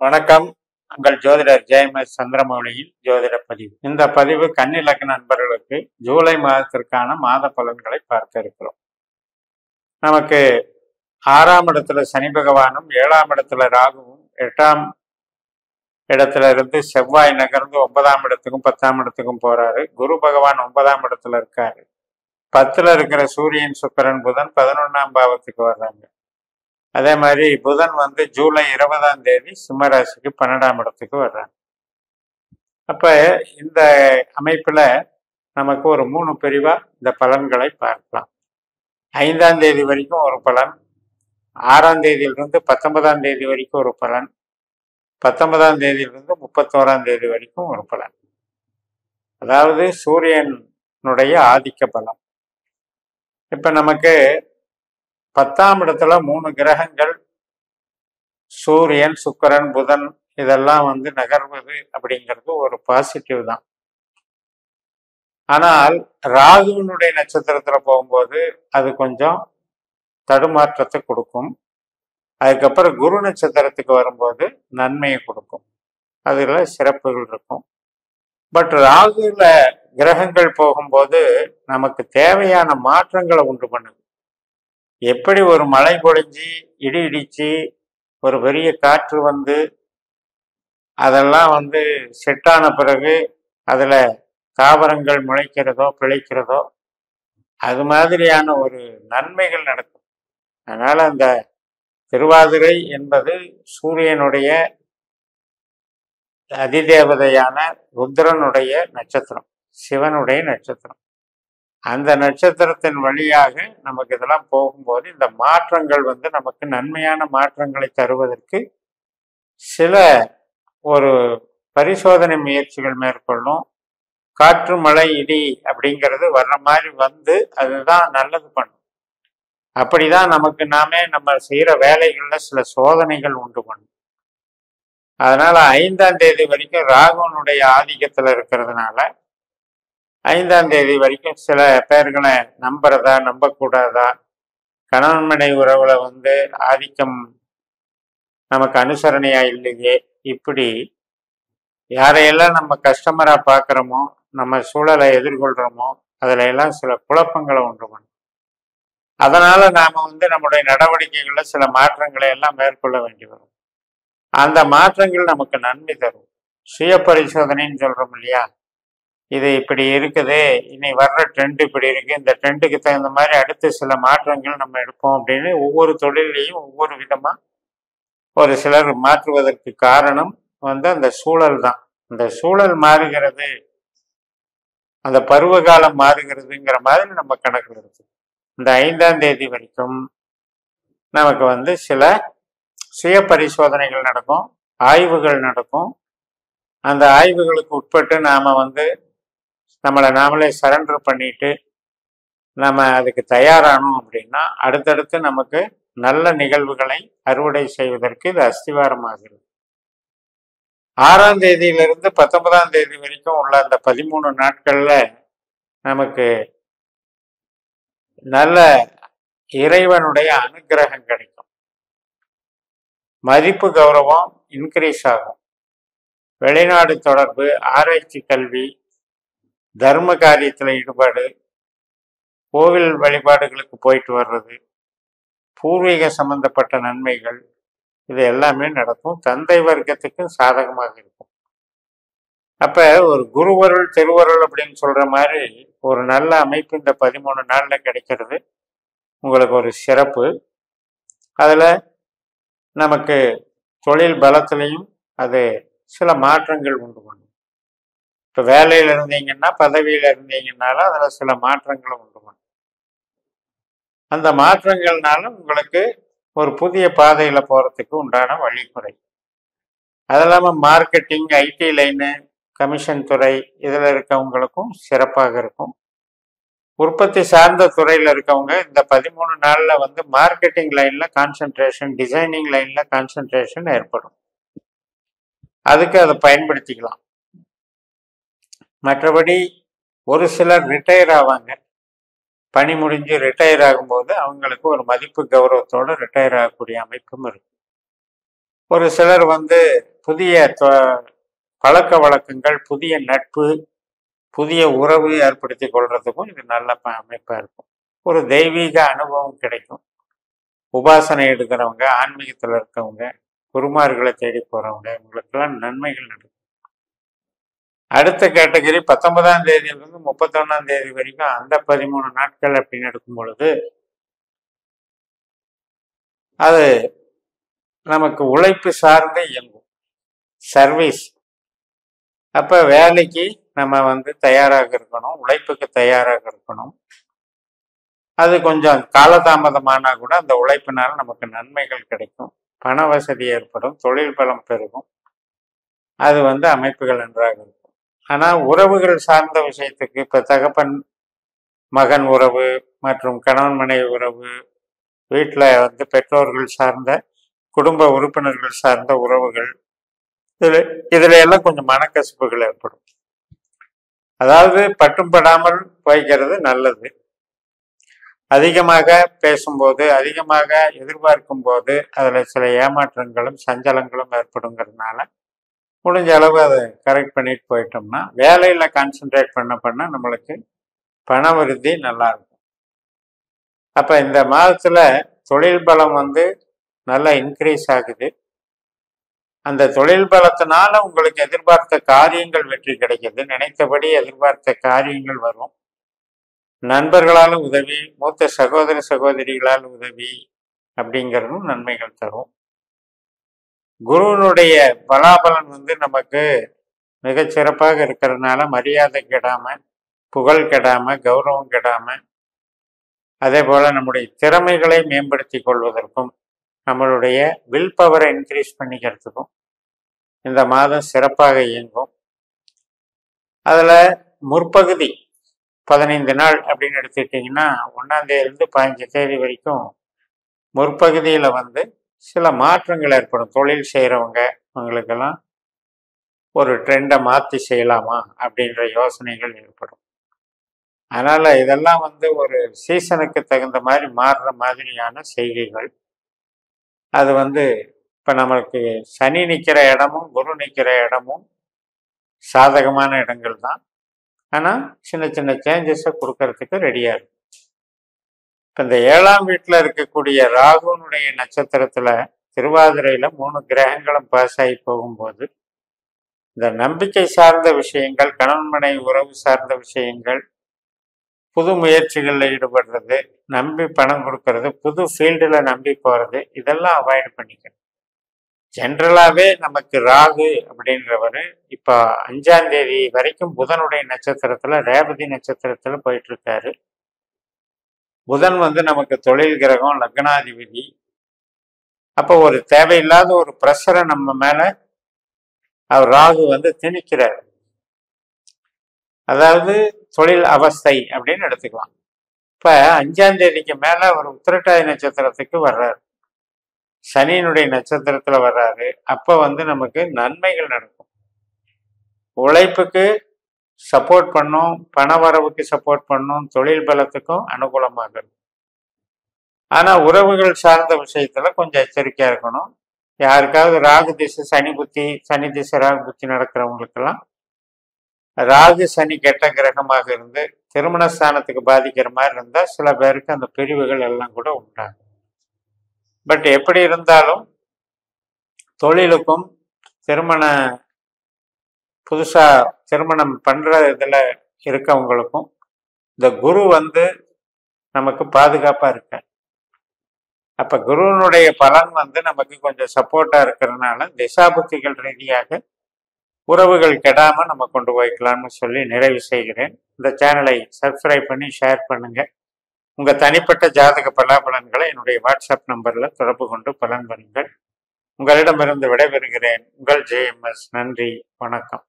வணக்கம். உங்கள் ஜோதிடர் ஜெயமஸ் சந்திரமௌலியின் ஜோதிட பதிவு. இந்த பதிவு கன்னி லக்ன நண்பர்களுக்கு ஜூலை மாதத்திற்கான மாத பலன்களை பார்க்க இருக்கிறோம். நமக்கு 6ஆம் இடத்துல சனி பகவானும் 7ஆம் இடத்துல ராகுவும் 8ஆம் இடத்துல இருந்து செவ்வாய் நகர்ந்து 9ஆம் இடத்துக்கும் 10ஆம் இடத்துக்கும் போறாரு. குரு பகவான் 9ஆம் இடத்துல இருக்காரு. 10ல் இருக்கிற சூரியன் சுக்கிரன் புதன் 11ஆம் பாவத்துக்கு வர்றாங்க. அதே மாதிரி புதன் ஜூலை 20ஆம் தேதி சிம்மராசிக்கு 12ஆம் இடத்துக்கு வர்றாங்க. அப்ப இந்த அமைப்புல நமக்கு ஒரு 3 பிரிவா இந்த பலன்களை பார்க்கலாம். 5ஆம் தேதி வரைக்கும் ஒரு பலன், 6ஆம் தேதியிலிருந்து 19ஆம் தேதி வரைக்கும் ஒரு பலன், 19ஆம் தேதியிலிருந்து 31ஆம் தேதி வரைக்கும் ஒரு பலன். அதாவது சூரியனுடைய ஆதிக்க பலம். இப்ப நமக்கு 10ஆம் இடத்துல 3 கிரகங்கள் சூரியன் சுக்கிரன் புதன் இதெல்லாம் நகர்வது அப்படிங்கிறது ஒரு பாசிட்டிவ் தான். ஆனால் ராகுவினுடைய நட்சத்திரத்துல போகும்போது அது கொஞ்சம் தடுமாற்றத்தை கொடுக்கும். அதுக்கப்புறம் குரு நட்சத்திரத்துக்கு வரும்போது நன்மையை கொடுக்கும். அதுல சிறப்புகள் இருக்கும். பட் ராகுல கிரகங்கள் போகும்போது நமக்கு தேவையான மாற்றங்களை உண்டு பண்ணுது. எப்படி ஒரு மழை பொழிஞ்சு இடி இடிச்சு ஒரு பெரிய காற்று அதெல்லாம் செட்டான பிறகு அதுல தாவரங்கள் முளைக்கிறதோ பிழைக்கிறதோ அது மாதிரியான ஒரு நன்மைகள் நடக்கும். அதனால அந்த திருவாதிரை என்பது சூரியனுடைய அதிதேவதையான ருத்ரனுடைய நட்சத்திரம், சிவனுடைய நட்சத்திரம். அந்த நட்சத்திரத்தின் வழியாக நமக்கு இதெல்லாம் போகும்போது இந்த மாற்றங்கள் நமக்கு நன்மையான மாற்றங்களை தருவதற்கு சில ஒரு பரிசோதனை முயற்சிகள் மேற்கொள்ளும். காற்று மழை இடி அப்படிங்கிறது வர்ற மாதிரி அதுதான் நல்லது பண்ணும். அப்படிதான் நமக்கு நம்ம செய்யற வேலைகள்ல சில சோதனைகள் உண்டு பண்ணும். அதனால 5ஆம் தேதி வரைக்கும் ராகுவனுடைய ஆதிக்கத்துல இருக்கிறதுனால 5ஆம் தேதி வரைக்கும் சில பேர்களை நம்புறதா நம்பக்கூடாதா, கணவன் மனைவி உறவுல ஆதிக்கம் நமக்கு அனுசரணையா இல்லையே, இப்படி யாரையெல்லாம் நம்ம கஸ்டமரா பார்க்குறோமோ நம்ம சூழலை எதிர்கொள்றோமோ அதுல எல்லாம் சில குழப்பங்களை உண்டு பண்ணும். அதனால நாம நம்முடைய நடவடிக்கைகள்ல சில மாற்றங்களை எல்லாம் மேற்கொள்ள வேண்டி வரும். அந்த மாற்றங்கள் நமக்கு நன்மை தரும். சுய பரிசோதனைன்னு சொல்றோம் இல்லையா, இது இப்படி இருக்குது, இனி வர்ற ட்ரெண்ட் இப்படி இருக்கு, இந்த ட்ரெண்டுக்கு தகுந்த மாதிரி அடுத்து சில மாற்றங்கள் நம்ம எடுப்போம் அப்படின்னு ஒவ்வொரு தொழிலையும் ஒவ்வொரு விதமா ஒரு சிலர் மாற்றுவதற்கு காரணம் அந்த சூழல் தான். அந்த சூழல் மாறுகிறது, அந்த பருவகாலம் மாறுகிறதுங்கிற மாதிரி நம்ம கணக்கில் இருக்கு. இந்த 5ஆம் தேதி வரைக்கும் நமக்கு சில சுய பரிசோதனைகள் நடக்கும், ஆய்வுகள் நடக்கும். அந்த ஆய்வுகளுக்கு உட்பட்டு நாம நம்மளை நாமளே சரண்டர் பண்ணிட்டு நம்ம அதுக்கு தயாரானோம் அப்படின்னா அடுத்தடுத்து நமக்கு நல்ல நிகழ்வுகளை அறுவடை செய்வதற்கு இது அஸ்திவாரமாகிறது. 6ஆம் தேதியிலிருந்து 19ஆம் தேதி வரைக்கும் உள்ள அந்த 13 நாட்கள்ல நமக்கு நல்ல இறைவனுடைய அனுகிரகம் கிடைக்கும். மதிப்பு கௌரவம் இன்க்ரீஸ் ஆகும். வெளிநாடு தொடர்பு, ஆராய்ச்சி கல்வி, தர்ம காரியத்தில் ஈடுபாடு, கோவில் வழிபாடுகளுக்கு போயிட்டு வர்றது, பூர்வீக சம்பந்தப்பட்ட நன்மைகள், இது எல்லாமே நடக்கும். தந்தை வர்க்கத்துக்கும் சாதகமாக இருக்கும். அப்ப ஒரு குருவருள் திருவருள் அப்படின்னு சொல்ற மாதிரி ஒரு நல்ல அமைப்பு இந்த 13 நாள்ல கிடைக்கிறது உங்களுக்கு ஒரு சிறப்பு. அதுல நமக்கு தொழில் பலத்திலையும் அது சில மாற்றங்கள் உண்டு பண்ணும். இப்போ வேலையில் இருந்தீங்கன்னா பதவியில் இருந்தீங்கன்னாலும் அதில் சில மாற்றங்களை உண்டு பண்ணும். அந்த மாற்றங்கள்னால உங்களுக்கு ஒரு புதிய பாதையில் போகிறதுக்கு உண்டான வழிமுறை. அது இல்லாமல் மார்க்கெட்டிங், ஐடி லைனு, கமிஷன் துறை இதில் இருக்கவங்களுக்கும் சிறப்பாக இருக்கும். உற்பத்தி சார்ந்த துறையில் இருக்கவங்க இந்த 13 நாளில் மார்க்கெட்டிங் லைனில் கான்சன்ட்ரேஷன், டிசைனிங் லைனில் கான்சன்ட்ரேஷன் ஏற்படும். அதுக்கு அதை பயன்படுத்திக்கலாம். மற்றபடி ஒரு சிலர் ரிட்டையர் ஆவாங்க. பணி முடிஞ்சு ரிட்டையர் ஆகும்போது அவங்களுக்கு ஒரு மதிப்பு கௌரவத்தோடு ரிட்டையர் ஆகக்கூடிய அமைப்பும் இருக்கு. ஒரு சிலர் வந்து புதிய பழக்க வழக்கங்கள், புதிய நட்பு, புதிய உறவு ஏற்படுத்தி கொள்றதுக்கும் இது நல்ல அமைப்பா இருக்கும். ஒரு தெய்வீக அனுபவம் கிடைக்கும். உபாசனை எடுக்கிறவங்க, ஆன்மீகத்தில் இருக்கவங்க, குருமார்களை தேடி போறவங்க, இவங்களுக்கெல்லாம் நன்மைகள் நடக்கும். அடுத்த கேட்டகரி 19ஆம் தேதியிலிருந்து 31ஆம் தேதி வரைக்கும் அந்த 13 நாட்கள் அப்படின்னு எடுக்கும் பொழுது அது நமக்கு உழைப்பு சார்ந்து இயங்கும். சர்வீஸ். அப்ப வேலைக்கு நம்ம வந்து தயாராக இருக்கணும், உழைப்புக்கு தயாராக இருக்கணும். அது கொஞ்சம் காலதாமதமானா கூட அந்த உழைப்பினால நமக்கு நன்மைகள் கிடைக்கும், பண வசதி ஏற்படும், தொழில் பலம் பெருகும். அது வந்து அமைப்புகள் நன்றாக இருக்கும். ஆனா உறவுகள் சார்ந்த விஷயத்துக்கு, இப்ப தகப்பன் மகன் உறவு மற்றும் கணவன் மனைவி உறவு, வீட்டில் வந்து பெற்றோர்கள் சார்ந்த குடும்ப உறுப்பினர்கள் சார்ந்த உறவுகள், இதுல எல்லாம் கொஞ்சம் மனக்கசப்புகள் ஏற்படும். அதாவது பட்டும் படாமல் வைக்கிறது நல்லது. அதிகமாக பேசும்போது, அதிகமாக எதிர்பார்க்கும் போது அதுல சில ஏமாற்றங்களும் சஞ்சலங்களும் ஏற்படுங்கிறதுனால முடிஞ்ச அளவு அதை கரெக்ட் பண்ணிட்டு போயிட்டோம்னா வேலையில கான்சென்ட்ரேட் பண்ண நம்மளுக்கு பண விருத்தி நல்லா இருக்கும். அப்ப இந்த மாதத்துல தொழில் பலம் வந்து நல்லா இன்க்ரீஸ் ஆகுது. அந்த தொழில் பலத்தினால உங்களுக்கு எதிர்பார்த்த காரியங்கள் வெற்றி கிடைக்குது. நினைத்தபடி எதிர்பார்த்த காரியங்கள் வரும். நண்பர்களால் உதவி, மூத்த சகோதர சகோதரிகளால் உதவி அப்படிங்கிறதும் நன்மைகள் தரும். குருவனுடைய பலாபலன் வந்து நமக்கு மிகச் சிறப்பாக இருக்கிறதுனால மரியாதை கெடாம, புகழ் கெடாம, கௌரவம் கெடாம, அதே போல நம்முடைய திறமைகளை மேம்படுத்தி கொள்வதற்கும் நம்மளுடைய வில் பவரை இன்க்ரீஸ் பண்ணிக்கிறதுக்கும் இந்த மாதம் சிறப்பாக இயங்கும். அதுல முற்பகுதி 15 நாள் அப்படின்னு எடுத்துக்கிட்டிங்கன்னா 1ஆம் தேதியிலிருந்து 15 தேதி வரைக்கும் முற்பகுதியில வந்து சில மாற்றங்கள் ஏற்படும். தொழில் செய்கிறவங்க அவங்களுக்கெல்லாம் ஒரு ட்ரெண்டை மாற்றி செய்யலாமா அப்படின்ற யோசனைகள் ஏற்படும். அதனால இதெல்லாம் வந்து ஒரு சீசனுக்கு தகுந்த மாதிரி மாறுற மாதிரியான செய்கைகள். அது வந்து இப்போ நம்மளுக்கு சனி நிற்கிற இடமும் குரு நிற்கிற இடமும் சாதகமான இடங்கள் தான். ஆனால் சின்ன சின்ன சேஞ்சஸை கொடுக்கறதுக்கு ரெடியாக இருக்கும். இப்போ இந்த 7ஆம் வீட்டில் இருக்கக்கூடிய ராகுனுடைய நட்சத்திரத்தில் திருவாதிரையில் 3 கிரகங்களும் பாஸ் ஆகி போகும்போது இந்த நம்பிக்கை சார்ந்த விஷயங்கள், கணவன் மனைவி உறவு சார்ந்த விஷயங்கள், புது முயற்சிகளில் ஈடுபடுறது, நம்பி பணம் கொடுக்கறது, புது ஃபீல்டில் நம்பி போகிறது, இதெல்லாம் அவாய்ட் பண்ணிக்கணும். ஜென்ரலாகவே நமக்கு ராகு அப்படின்றவர் இப்போ 5ஆம் தேதி வரைக்கும் புதனுடைய நட்சத்திரத்தில், ரேவதி நட்சத்திரத்தில் போயிட்டு இருக்காரு. புதன் வந்து நமக்கு தொழில் கிரகம், லக்னாதிபதி. அப்போ ஒரு தேவையில்லாத ஒரு ப்ரெஷரை நம்ம மேலே அவர் ராகு வந்து திணிக்கிறார். அதாவது தொழில் அவஸ்தை அப்படின்னு எடுத்துக்கலாம். இப்போ 5ஆம் தேதிக்கு மேலே அவர் உத்திரட்டாதி நட்சத்திரத்துக்கு வர்றாரு, சனியினுடைய நட்சத்திரத்தில் வர்றாரு. அப்போ வந்து நமக்கு நன்மைகள் நடக்கும். உழைப்புக்கு சப்போர்ட் பண்ணும், பண வரவுக்கு சப்போர்ட் பண்ணும், தொழில் பலத்துக்கும் அனுகூலமாக இருக்கும். ஆனால் உறவுகள் சார்ந்த விஷயத்தில் கொஞ்சம் எச்சரிக்கையாக இருக்கணும். யாருக்காவது ராகு திசை சனி புத்தி, சனி திசை ராகு புத்தி நடக்கிறவங்களுக்கெல்லாம் ராகு சனி கெட்ட கிரகமாக இருந்து திருமண ஸ்தானத்துக்கு பாதிக்கிற மாதிரி இருந்தால் சில பேருக்கு அந்த பிரிவுகள் எல்லாம் கூட உண்டாகும். பட் எப்படி இருந்தாலும் தொழிலுக்கும் புதுசா திருமணம் பண்ற இதுல இருக்கவங்களுக்கும் இந்த குரு வந்து நமக்கு பாதுகாப்பா இருக்க. அப்ப குருவனுடைய பலன் வந்து நமக்கு கொஞ்சம் சப்போர்ட்டா இருக்கிறதுனால திசாபுத்திகள் ரீதியாக உறவுகள் கெடாம நம்ம கொண்டு போய்க்கலாம்னு சொல்லி நிறைவு செய்கிறேன். இந்த சேனலை சப்ஸ்கிரைப் பண்ணி ஷேர் பண்ணுங்க. உங்க தனிப்பட்ட ஜாதக பலாபலன்களை என்னுடைய வாட்ஸ்அப் நம்பர்ல தொடர்பு கொண்டு பலன் பெறுங்கள். உங்களிடமிருந்து விடைபெறுகிறேன். உங்கள் JMS. நன்றி, வணக்கம்.